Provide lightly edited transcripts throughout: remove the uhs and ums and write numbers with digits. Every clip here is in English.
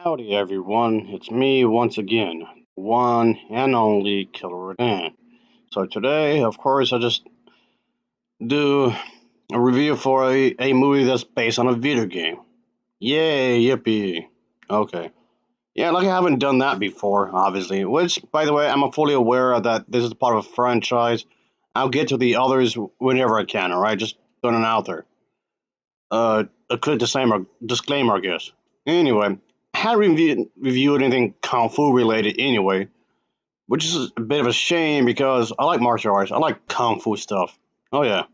Howdy everyone, it's me once again, one and only Killer Dan. So today, of course, I just do a review for a movie that's based on a video game. Yay, yippee. Okay. Yeah, like I haven't done that before, obviously, which, by the way, I'm fully aware that this is part of a franchise. I'll get to the others whenever I can, alright? Just throwing it out there. A quick disclaimer, I guess. Anyway, I haven't reviewed anything Kung Fu related anyway, which is a bit of a shame because I like martial arts. I like Kung Fu stuff. Oh, yeah.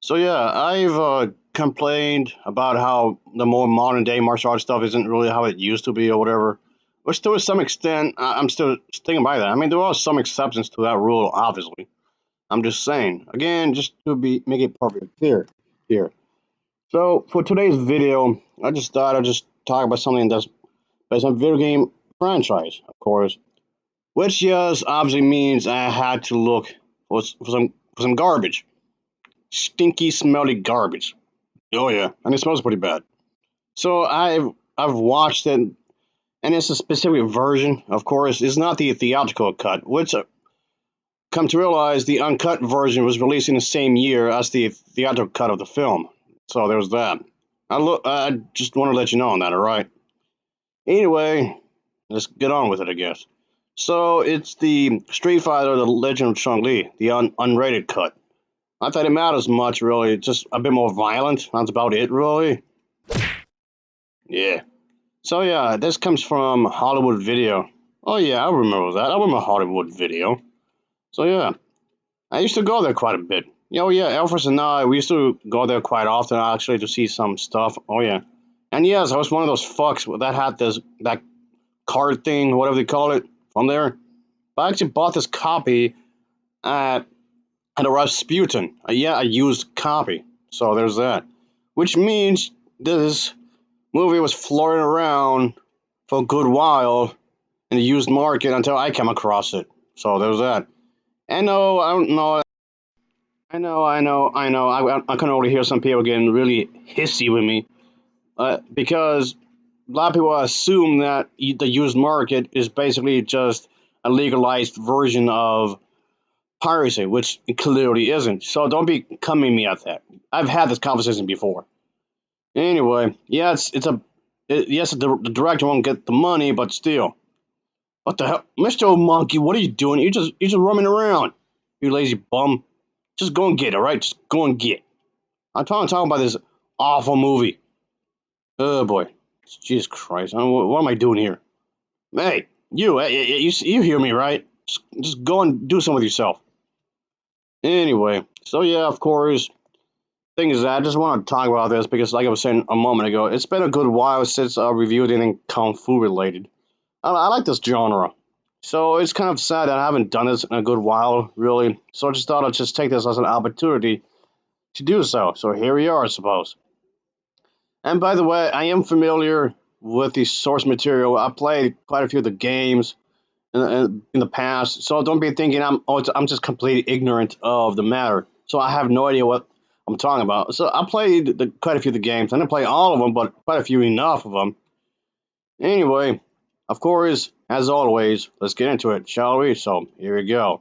So, yeah, I've complained about how the more modern day martial arts stuff isn't really how it used to be or whatever. Which, to some extent, I'm still sticking by that. I mean, there are some exceptions to that rule, obviously. I'm just saying. Again, just to make it perfectly clear here. So for today's video, I just thought I'd just talk about something that's based on video game franchise, of course, which just obviously means I had to look for some garbage, stinky, smelly garbage. Oh yeah, and it smells pretty bad. So I've watched it, and it's a specific version. Of course, it's not the theatrical cut, which come to realize the uncut version was released in the same year as the theatrical cut of the film. So there's that. I just want to let you know on that. All right. Anyway, let's get on with it, I guess. So it's the Street Fighter: The Legend of Chun Li, the unrated cut. Not that it matters much, really. It's just a bit more violent. That's about it, really. Yeah. So yeah, this comes from Hollywood Video. Oh yeah, I remember that. I remember Hollywood Video. So yeah, I used to go there quite a bit. Oh yeah, Elvis and I, we used to go there quite often actually to see some stuff. Oh yeah. And yes, I was one of those fucks that had that card thing, whatever they call it, from there. But I actually bought this copy at a Rasputin. Yeah, a used copy. So there's that. Which means this movie was floating around for a good while in the used market until I came across it. So there's that. I know, I don't know. I know. I can already hear some people getting really hissy with me because a lot of people assume that the used market is basically just a legalized version of piracy, which it clearly isn't. So don't be coming me at that. I've had this conversation before. Anyway, yeah, yes, the director won't get the money, but still, what the hell, Mr. Monkey? What are you doing? You're just roaming around. You lazy bum. Just go and get it, all right? Just go and get. I'm trying to talk about this awful movie. Oh boy, Jesus Christ! What am I doing here? Hey, you hear me, right? Just go and do something with yourself. Anyway, so yeah, of course. Thing is, I just want to talk about this because, like I was saying a moment ago, it's been a good while since I reviewed anything kung fu related. I like this genre, so it's kind of sad that I haven't done this in a good while, really. So I just thought I'd just take this as an opportunity to do so. So here we are, I suppose. And by the way, I am familiar with the source material. I played quite a few of the games in the past, so don't be thinking I'm just completely ignorant of the matter. So I have no idea what I'm talking about. So I played quite a few of the games. I didn't play all of them, but quite a few enough of them. Anyway, of course, as always, let's get into it, shall we? So here we go.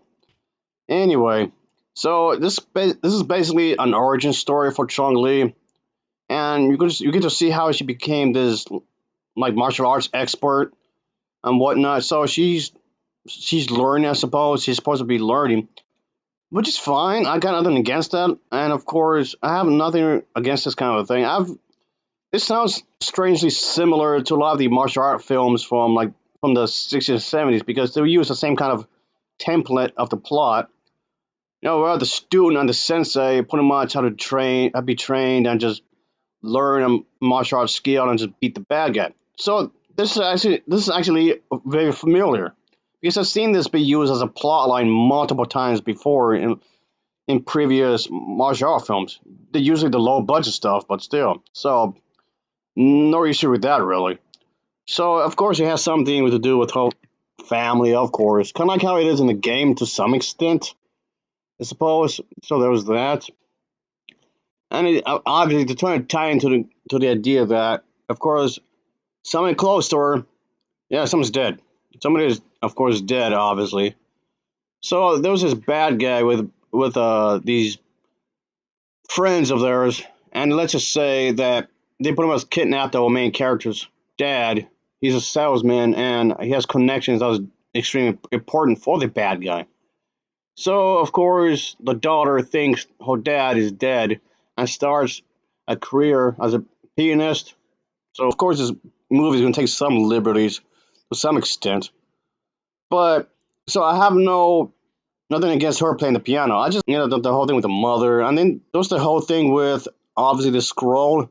Anyway, so this is basically an origin story for Chong Li, and you get to see how she became this like martial arts expert and whatnot. So she's learning, I suppose. She's supposed to be learning, which is fine. I got nothing against that, and of course, I have nothing against this kind of thing. This sounds strangely similar to a lot of the martial art films from the 60s and 70s because they use the same kind of template of the plot. Where the student and the sensei pretty much how to be trained and just learn a martial arts skill and just beat the bad guy. So this is actually very familiar because I've seen this be used as a plot line multiple times before in previous martial art films. They're usually the low budget stuff, but still. So no issue with that really. So of course it has something to do with whole family, of course, kind of like how it is in the game to some extent, I suppose. So there was that, and obviously to try to tie into the idea that, of course, Somebody close to her. Yeah, someone's dead. Somebody is, of course, dead, obviously. So there was this bad guy with these friends of theirs, and let's just say that they pretty much kidnapped our main character's dad. He's a salesman, and he has connections that was extremely important for the bad guy. So, of course, the daughter thinks her dad is dead and starts a career as a pianist. So, of course, this movie is going to take some liberties to some extent. But, so I have nothing against her playing the piano. I just, the whole thing with the mother. And then there's the whole thing with, obviously, the scroll.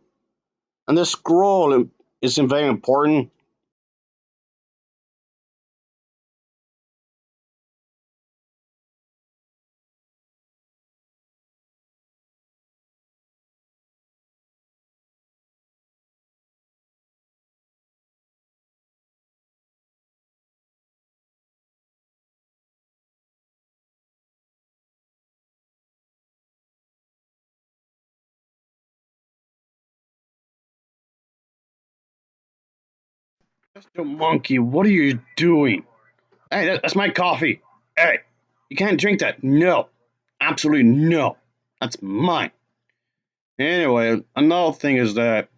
And this scroll is very important. Mr. Monkey, what are you doing? Hey, that's my coffee. Hey, you can't drink that. No. Absolutely no. That's mine. Anyway, another thing is that,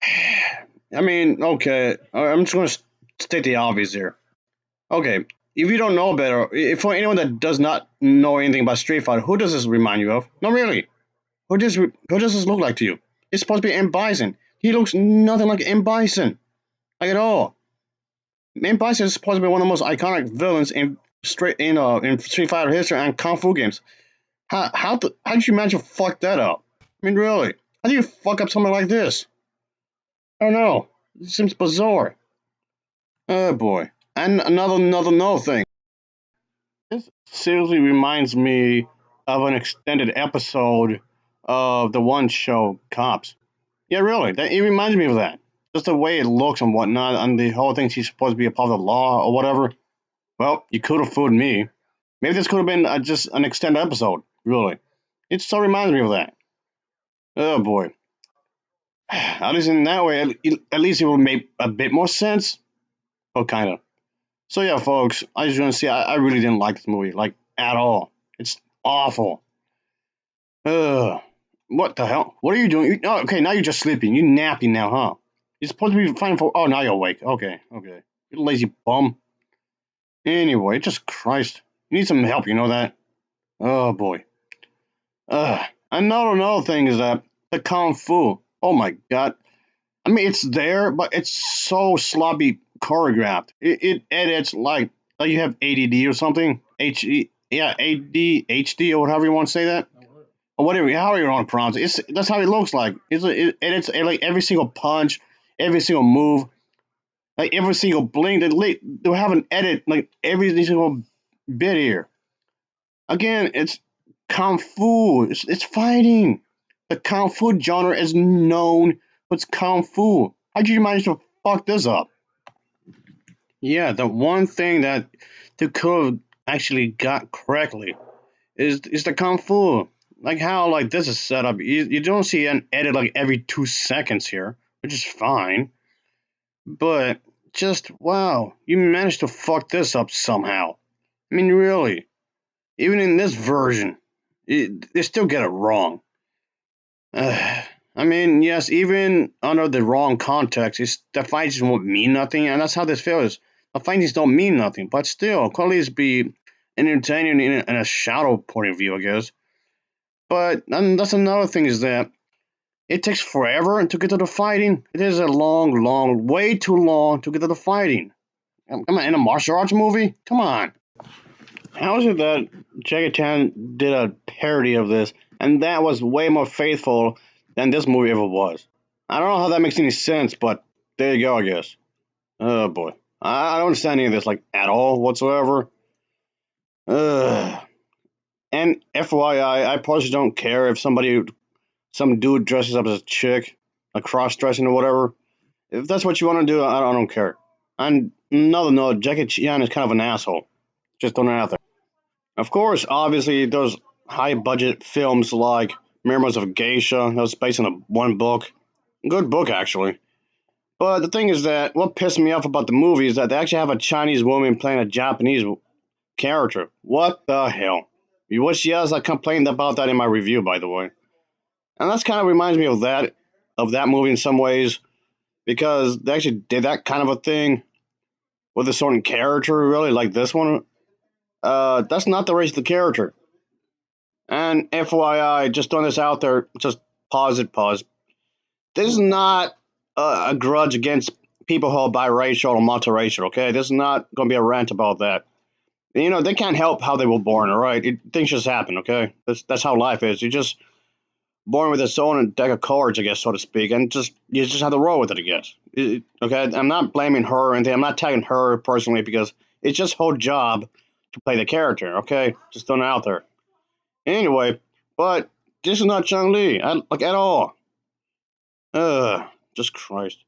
I mean, okay, I'm just going to state the obvious here. Okay, if you don't know better, if for anyone that does not know anything about Street Fighter, who does this remind you of? No, really. Who does this look like to you? It's supposed to be M. Bison. He looks nothing like M. Bison. Like at all. M. Bison is supposed to be one of the most iconic villains in Street Fighter history and Kung Fu games. How did you manage to fuck that up? I mean, really? How do you fuck up something like this? I don't know. It seems bizarre. Oh boy. And another thing. This seriously reminds me of an extended episode of the one show Cops. Yeah, really. It reminds me of that. Just the way it looks and whatnot, and the whole thing she's supposed to be a part of the law or whatever. Well, you could have fooled me. Maybe this could have been just an extended episode. Really. It so reminds me of that. Oh boy. At least in that way, at least it will make a bit more sense. Oh, kind of. So yeah, folks, I just want to say I really didn't like this movie, like at all. It's awful. Ugh. What the hell? What are you doing? Oh, okay, now you're just sleeping. You're napping now, huh? You're supposed to be fine for. Oh, now you're awake. Okay, okay. You lazy bum. Anyway, just Christ. You need some help. You know that? Oh boy. Ugh. Another thing is that the kung fu. Oh my god. I mean, it's there, but it's so sloppy choreographed. It edits like you have ADD or something. Yeah, ADHD or whatever you want to say that. Or whatever, however you want to pronounce it. That's how it looks like. It edits like every single punch, every single move, like every single blink. They have an edit like every single bit here. Again, it's kung fu. It's fighting. The kung fu genre is known for its kung fu. How did you manage to fuck this up? Yeah, the one thing that the code actually got correctly is the kung fu. Like how like this is set up. You don't see an edit like every 2 seconds here, which is fine. But just wow, you managed to fuck this up somehow. I mean, really, even in this version, they still get it wrong. I mean, yes, even under the wrong context, the fights won't mean nothing, and that's how this feels. The fights don't mean nothing, but still, could at least be entertaining in a shadow point of view, I guess. But and that's another thing is that it takes forever to get to the fighting. It is a long, way too long to get to the fighting. Come on, in a martial arts movie? Come on. How is it that Jackie Chan did a parody of this, and that was way more faithful than this movie ever was? I don't know how that makes any sense, but there you go, I guess. Oh boy. I don't understand any of this, like, at all whatsoever. Ugh. And FYI, I personally don't care if some dude dresses up as a chick, like cross dressing or whatever. If that's what you want to do, I don't care. And another note, Jackie Chan is kind of an asshole. Just throwing it out there. Of course, obviously, there's high budget films like Memoirs of a Geisha that was based on one book. Good book, actually. But the thing is that what pissed me off about the movie is that they actually have a Chinese woman playing a Japanese character. What the hell? Which yes, I complained about that in my review, by the way. And that's kind of reminds me of that movie in some ways because they actually did that kind of a thing with a certain character, really like this one. That's not the race of the character. And FYI, just throwing this out there, just pause it, pause. This is not a grudge against people who are biracial or multiracial, okay? This is not going to be a rant about that. You know, they can't help how they were born, all right? Things just happen, okay? That's how life is. You're just born with its own deck of cards, I guess, so to speak, and you just have to roll with it, I guess. Okay? I'm not blaming her or anything. I'm not tagging her personally because it's just her job to play the character, okay? Just throwing it out there. Anyway, but this is not Chun Li, like at all. Just Christ.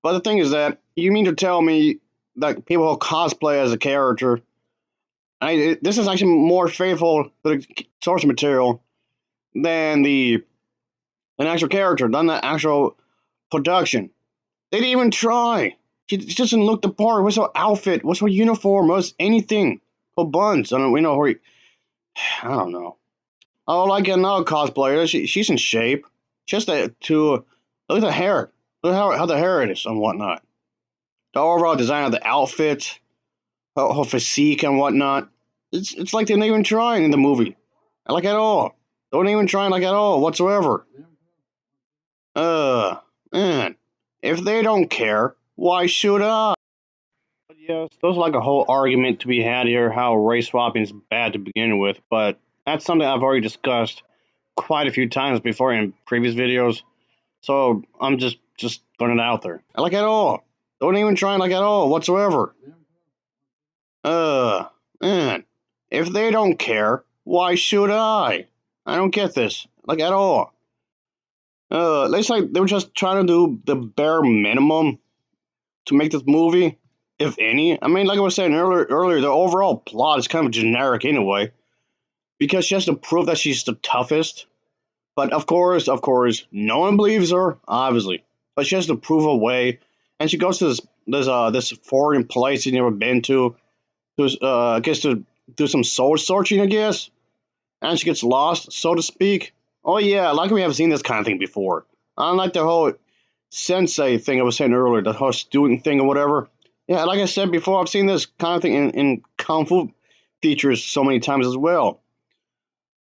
But the thing is that you mean to tell me that people who cosplay as a character, this is actually more faithful to the source material than an actual character, than the actual production. They didn't even try. She doesn't look the part. What's her outfit? What's her uniform? What's anything? Her buns. I don't. We know her. I don't know. Oh, like another cosplayer. She's in shape. Just to look at the hair. Look how the hair is and whatnot. The overall design of the outfit, her physique and whatnot. It's like they're not even trying in the movie, like at all. Don't even try like at all whatsoever. Man, if they don't care, why should I? But yes, there's like a whole argument to be had here how race swapping is bad to begin with, but that's something I've already discussed quite a few times before in previous videos. So I'm just throwing it out there. Like at all. Don't even try like at all whatsoever. Uh, Man, if they don't care, why should I? I don't get this, like at all. It's like they were just trying to do the bare minimum to make this movie, if any. I mean, like I was saying earlier, the overall plot is kind of generic anyway, because she has to prove that she's the toughest. But of course, no one believes her, obviously. But she has to prove her way, and she goes to this foreign place she's never been to. I guess to do some soul searching, I guess. And she gets lost, so to speak. Oh yeah, like we have seen this kind of thing before. Unlike the whole sensei thing I was saying earlier, the whole student thing or whatever. Yeah, like I said before, I've seen this kind of thing in kung fu features so many times as well.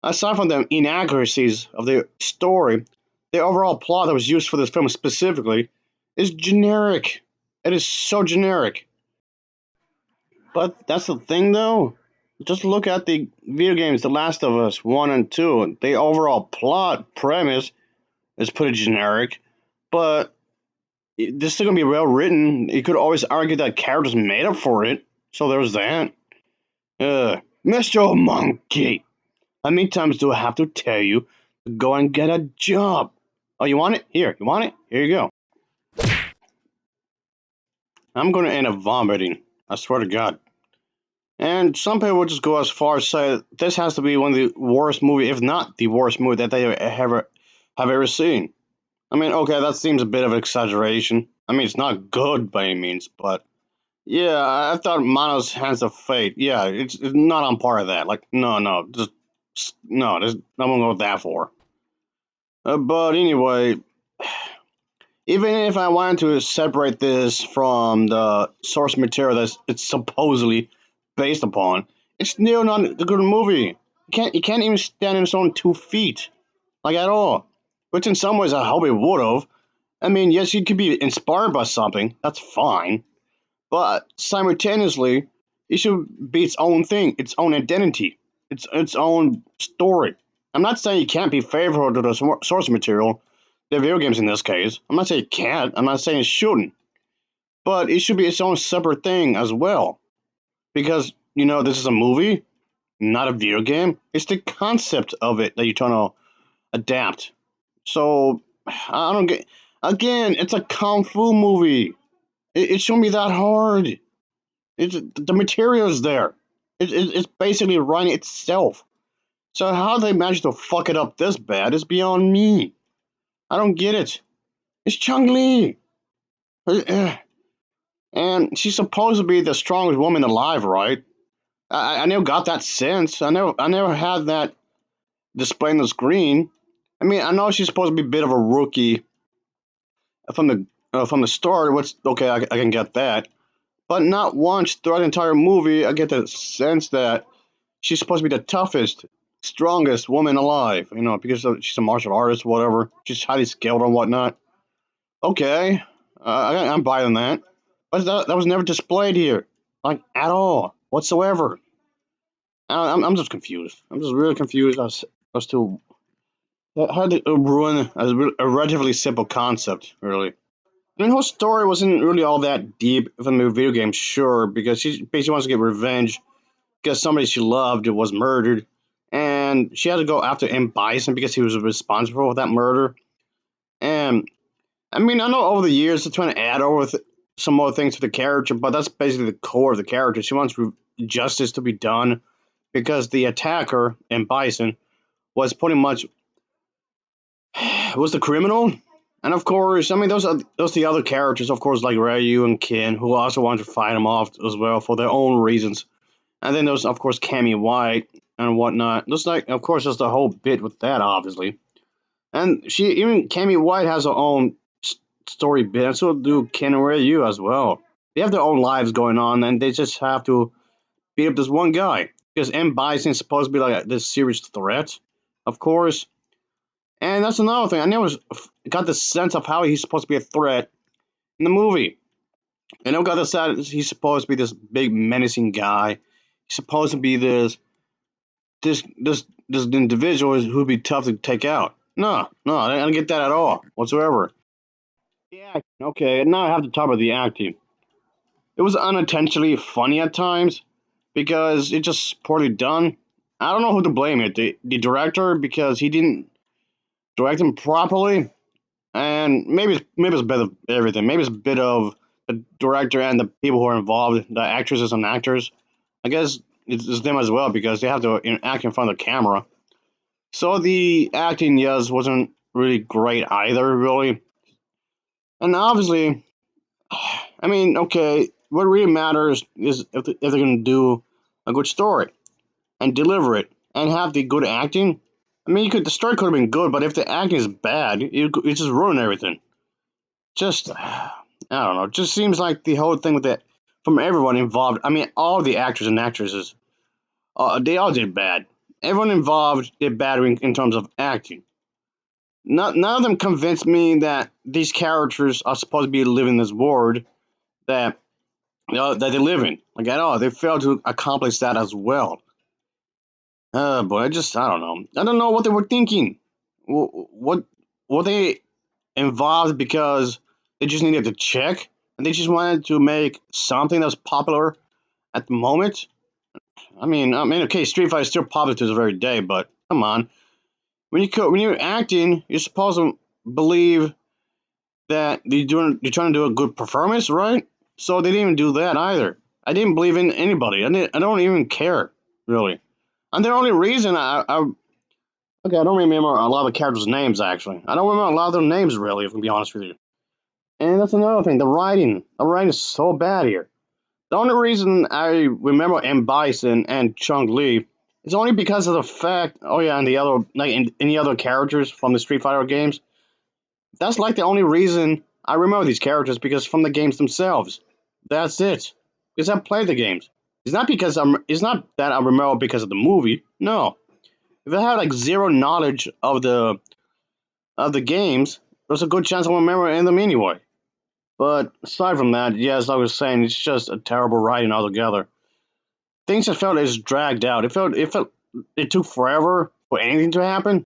Aside from the inaccuracies of the story, the overall plot that was used for this film specifically is generic. It is so generic. But that's the thing, though. Just look at the video games, The Last of Us 1 and 2. The overall plot premise is pretty generic, but this is still gonna be well written. You could always argue that characters made up for it, so there's that. Mr. Monkey, how many times do I have to tell you to go and get a job? Oh, you want it? Here, you want it? Here you go. I'm gonna end up vomiting. I swear to God. And some people would just go as far as say this has to be one of the worst movie, if not the worst movie that they have ever seen. I mean, okay, that seems a bit of an exaggeration. I mean, it's not good by any means, but yeah, I thought Mono's Hands of Fate. Yeah, it's not on par of that. Like, no, no, there's nothing to go that for. But anyway, even if I wanted to separate this from the source material that it's supposedly based upon, it's still not a good movie. You can't even stand on its own 2 feet, like at all. Which in some ways I hope it would have. I mean, yes, it could be inspired by something. That's fine, but simultaneously, it should be its own thing, its own identity, its own story. I'm not saying it can't be favorable to the source material, the video games in this case. I'm not saying it can't. I'm not saying it shouldn't, but it should be its own separate thing as well. Because this is a movie, not a video game. It's the concept of it that you're trying to adapt. So I don't get. Again, it's a kung fu movie. It shouldn't be that hard. The material is there. It's basically running itself. So how they managed to fuck it up this bad is beyond me. I don't get it. It's Chung Li. And she's supposed to be the strongest woman alive, right? I never got that sense. I never had that displayed on the screen. I mean, I know she's supposed to be a bit of a rookie from the start. What's okay? I can get that, but not once throughout the entire movie I get the sense that she's supposed to be the toughest, strongest woman alive. Because she's a martial artist, or whatever. She's highly skilled and whatnot. Okay, I'm buying that, but that was never displayed here, like at all, whatsoever. I'm just confused. I'm just really confused as to how they ruin a relatively simple concept, really. I mean, her story wasn't really all that deep from the video game, sure, because she basically wants to get revenge because somebody she loved was murdered, and she had to go after M. Bison because he was responsible for that murder. And I mean, I know over the years they're trying to add some more things to the character, but that's basically the core of the character. She wants justice to be done because the attacker, M. Bison, was pretty much was the criminal. And of course, I mean, those the other characters, of course, like Ryu and Ken, who also want to fight him off as well for their own reasons. And then there's, of course, Cammy White and whatnot. There's like, of course, there's the whole bit with that, obviously. And even Cammy White has her own story bit, and so do Ken and Ryu as well. They have their own lives going on, and they just have to beat up this one guy because M. Bison is supposed to be like this serious threat, of course. And that's another thing. I never got the sense of how he's supposed to be a threat in the movie. I never got the sense he's supposed to be this big menacing guy. He's supposed to be this individual who'd be tough to take out. No, no, I don't get that at all whatsoever. Yeah, okay. Now I have to talk about the acting. It was unintentionally funny at times because it's just poorly done. I don't know who to blame it. The director because he didn't direct him properly, and maybe it's a bit of everything. Maybe it's a bit of the director and the people who are involved, the actresses and actors. I guess it's them as well because they have to act in front of the camera. So the acting, yes, wasn't really great either, really. And obviously, I mean, okay, what really matters is if they're going to do a good story and deliver it and have the good acting. I mean, the story could have been good, but if the acting is bad, it just ruin everything. Just, I don't know. It just seems like the whole thing with that from everyone involved. I mean, all the actors and actresses, they all did bad. Everyone involved did bad in terms of acting. None of them convinced me that these characters are supposed to be living in this world that that they live in. Like at all, they failed to accomplish that as well. But I don't know. I don't know what they were thinking. What were they involved because they just needed to check and they just wanted to make something that's popular at the moment? I mean, okay, Street Fighter is still popular to this very day, but come on, when you're acting, you're supposed to believe that you're trying to do a good performance, right? So they didn't even do that either. I didn't believe in anybody. I don't even care really. And the only reason okay, I don't remember a lot of the characters' names actually. I don't remember a lot of their names really, if I can be honest with you. And that's another thing. The writing is so bad here. The only reason I remember M. Bison and Chung Li is only because of the fact. Oh yeah, and the other like any other characters from the Street Fighter games. That's like the only reason I remember these characters because from the games themselves. That's it. Because I played the games. It's not because It's not that I remember because of the movie. No. If I had like zero knowledge of the games, there's a good chance I will remember them anyway. But aside from that, yes, I was saying it's just a terrible writing altogether. Things just felt it's dragged out. It felt it took forever for anything to happen.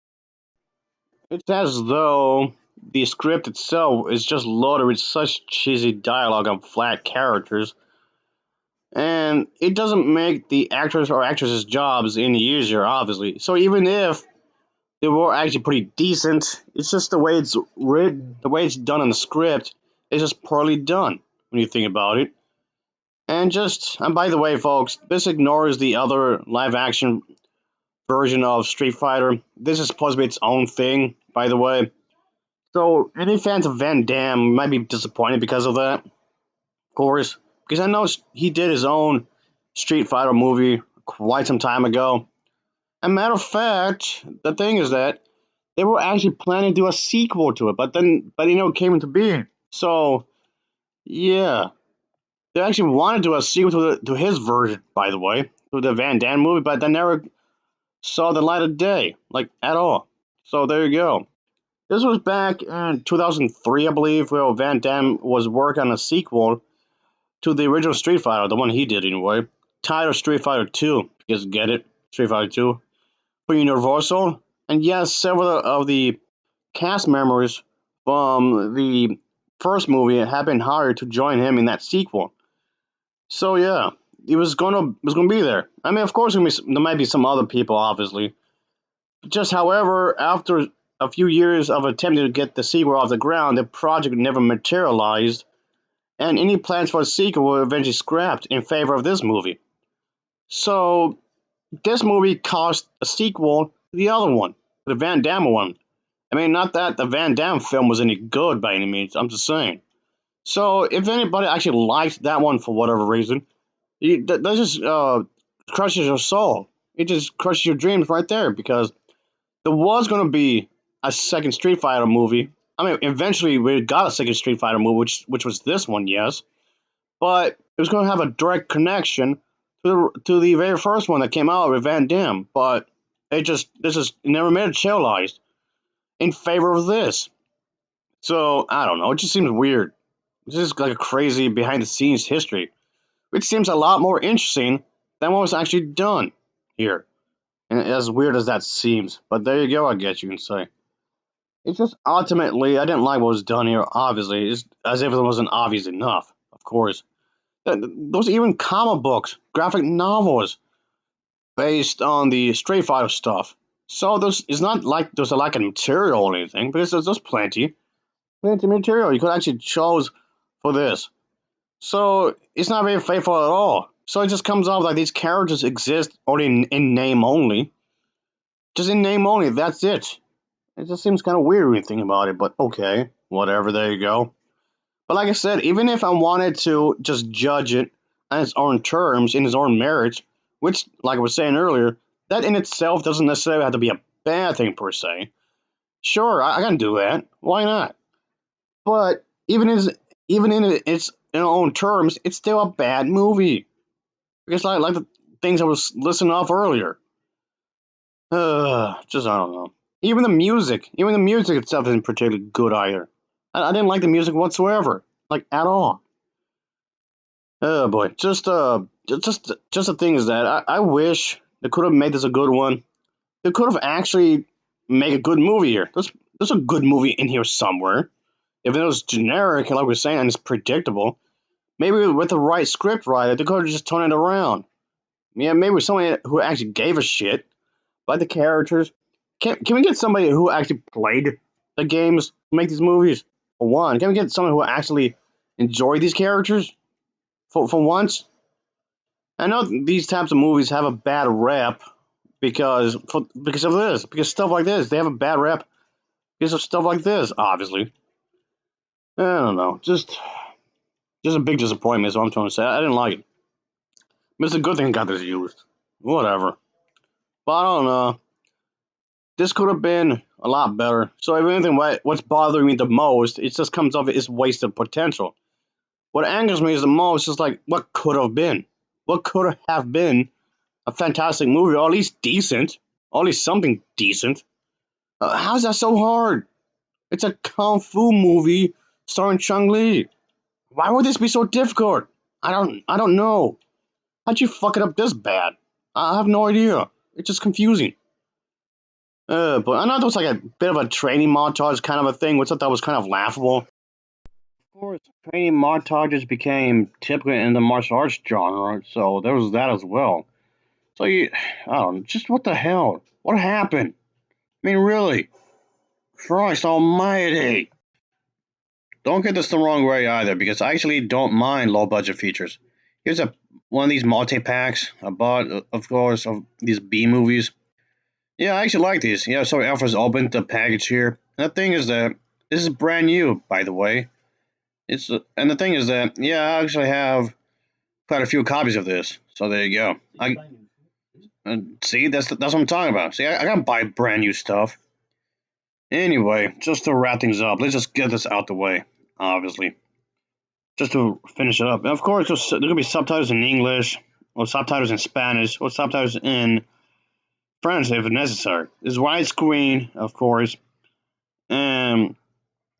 It's as though the script itself is just loaded with such cheesy dialogue and flat characters, and it doesn't make the actors or actresses' jobs any easier, obviously. So even if they were actually pretty decent, it's just the way it's written, the way it's done in the script is just poorly done when you think about it. And by the way, folks, this ignores the other live action version of Street Fighter. This is supposed to be its own thing, by the way. So any fans of Van Damme might be disappointed because of that, of course, because I know he did his own Street Fighter movie quite some time ago. And matter of fact, the thing is that they were actually planning to do a sequel to it, but it came into being. So yeah, they actually wanted to do a sequel to his version, by the way, to the Van Damme movie, but they never saw the light of day, like at all. So there you go. This was back in 2003, I believe, where Van Damme was working on a sequel to the original Street Fighter, the one he did anyway, titled Street Fighter 2. Because get it, Street Fighter 2 for Universal. And yes, several of the cast members from the first movie have been hired to join him in that sequel. So yeah, he was gonna be there. I mean, of course, there might be some other people, obviously. Just however, after a few years of attempting to get the sequel off the ground, the project never materialized, and any plans for a sequel were eventually scrapped in favor of this movie. So this movie caused a sequel to the other one, the Van Damme one. I mean, not that the Van Damme film was any good by any means. I'm just saying. So if anybody actually liked that one for whatever reason, that just crushes your soul. It just crushes your dreams right there because there was going to be a second Street Fighter movie. I mean, eventually we got a second Street Fighter movie, which was this one, yes, but it was going to have a direct connection to the very first one that came out with Van Damme. But this is never materialized in favor of this. So I don't know. It just seems weird. This is like a crazy behind the scenes history, which seems a lot more interesting than what was actually done here. And as weird as that seems, but there you go. I guess you can say. It's just ultimately, I didn't like what was done here, obviously. It's as if it wasn't obvious enough, of course. Those are even comic books, graphic novels based on the Street Fighter stuff. So it's not like there's a lack of material or anything, because there's plenty of material you could actually chose for this. So it's not very faithful at all. So it just comes off like these characters exist only in name only. Just in name only, that's it. It just seems kind of weird when you think about it, but okay, whatever, there you go. But like I said, even if I wanted to just judge it on its own terms, in its own merits, which, like I was saying earlier, that in itself doesn't necessarily have to be a bad thing per se. Sure, I can do that. Why not? But even in its own terms, it's still a bad movie. Because like the things I was listing off earlier. Just I don't know. Even the music itself isn't particularly good either. I didn't like the music whatsoever, like at all. Oh boy, just the thing is that I wish they could have made this a good one. They could have actually made a good movie here. There's a good movie in here somewhere. If it was generic, like we were saying, and it's predictable, maybe with the right script writer, they could have just turned it around. Yeah, maybe somebody who actually gave a shit about the characters. Can we get somebody who actually played the games to make these movies? For one, can we get someone who actually enjoyed these characters? For once, I know these types of movies have a bad rep because of this, because stuff like this. They have a bad rep because of stuff like this. Obviously, I don't know. Just a big disappointment is what I'm trying to say. I didn't like it. But it's a good thing it got this used. Whatever. But I don't know. This could have been a lot better. So if anything, what's bothering me the most, it just comes off as wasted potential. What angers me is the most is like what could have been. What could have been a fantastic movie, or at least decent, or at least something decent. How's that so hard? It's a kung fu movie starring Chun Li. Why would this be so difficult? I don't know. How'd you fuck it up this bad? I have no idea. It's just confusing. But I know there was like a bit of a training montage kind of a thing, which I thought was kind of laughable. Of course, training montages became typical in the martial arts genre, so there was that as well. So I don't know, just what the hell? What happened? I mean, really? Christ almighty. Don't get this the wrong way either, because I actually don't mind low budget features. Here's one of these multi packs I bought, of course, of these B movies. Yeah, I actually like these. Yeah, so it offers open the package here. And the thing is that This is brand new, by the way. It's and the thing is that yeah, I actually have quite a few copies of this. So there you go. See, that's what I'm talking about. See, I gotta buy brand new stuff. Anyway, just to wrap things up, let's just get this out the way. Obviously, just to finish it up. And of course, there could be subtitles in English, or subtitles in Spanish, or subtitles in French if necessary. It's widescreen, of course, and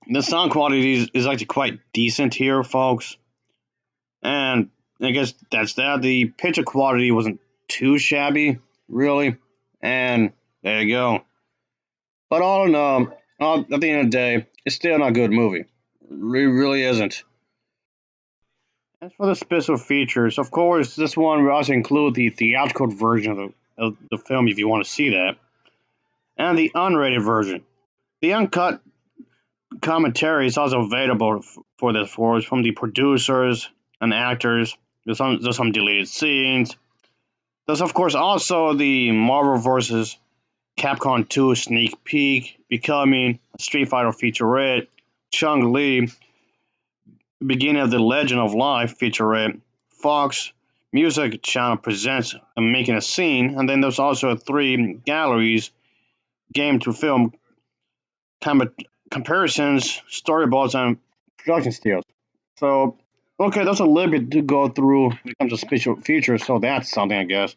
the sound quality is actually quite decent here, folks. And I guess that's that. The picture quality wasn't too shabby, really. And there you go. But all in all, at the end of the day, it's still not a good movie. It really isn't. As for the special features, of course, this one will also include the theatrical version of the film if you want to see that, and the unrated version. The uncut commentary is also available for this force from the producers and actors. There's some deleted scenes. There's of course also the Marvel vs. Capcom 2 sneak peek, becoming a Street Fighter featurette, Chun Li, beginning of the Legend of Life featurette, Fox Music Channel presents and making a scene, and then there's also three galleries, game to film com- comparisons, storyboards, and production stills. So, okay, that's a little bit to go through when it comes to special features, so that's something, I guess.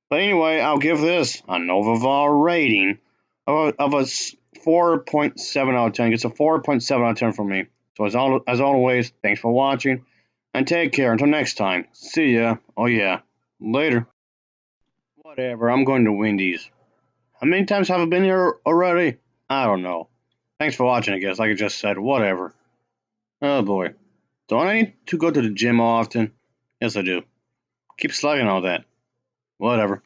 But anyway, I'll give this an overall rating of a 4.7 out of 10. It's a 4.7 out of 10 for me. So as always, thanks for watching, and take care. Until next time, see ya. Oh yeah, later. Whatever, I'm going to Wendy's. How many times have I been here already? I don't know. Thanks for watching, I guess, like I just said, whatever. Oh boy. Don't I need to go to the gym often? Yes, I do. Keep slugging all that. Whatever.